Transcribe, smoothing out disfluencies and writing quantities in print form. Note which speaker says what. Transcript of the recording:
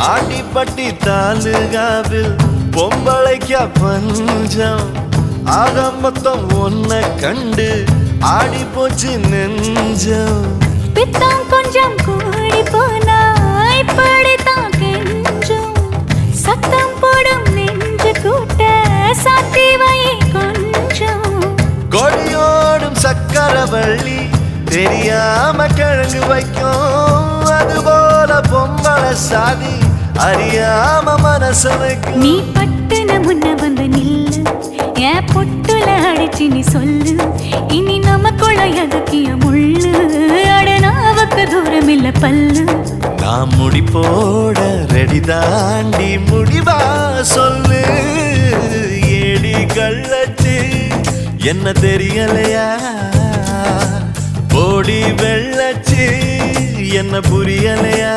Speaker 1: ஆண்டிப்பட்டி தாலுகாவில் பொம்பளைக்கா பஞ்சம் ஆக மொத்தம் ஒன்ன கண்டு ஆடி போச்சு நெஞ்சம்
Speaker 2: பித்தம் கொஞ்சம் கூடி போனா இப்படித்தான் கெஞ்சும் சத்தம் போடும் நெஞ்சு கூட்ட சாத்தி வை கொஞ்சம்
Speaker 1: கொடியோடும் சக்கரவள்ளி தெரியாம கிழங்கு வைக்கும் அதுபோல பொம்பளை சாதி அறியாம மனச வைக்கும்
Speaker 2: நீ பட்டுன முன்ன வந்து நில்லு என் பொட்டுல அடிச்சு நீ சொல்லு இனி நமக்குள்ள எதுக்கிய முள்ளு அடனாவுக்கு தூரம் இல்ல பல்லு
Speaker 1: நான் முடி போட ரெடி தாண்டி முடிவா சொல்லு ஏடி கள்ளச்சு என்ன தெரியலையா போடி வெள்ளச்சு என்ன புரியலையா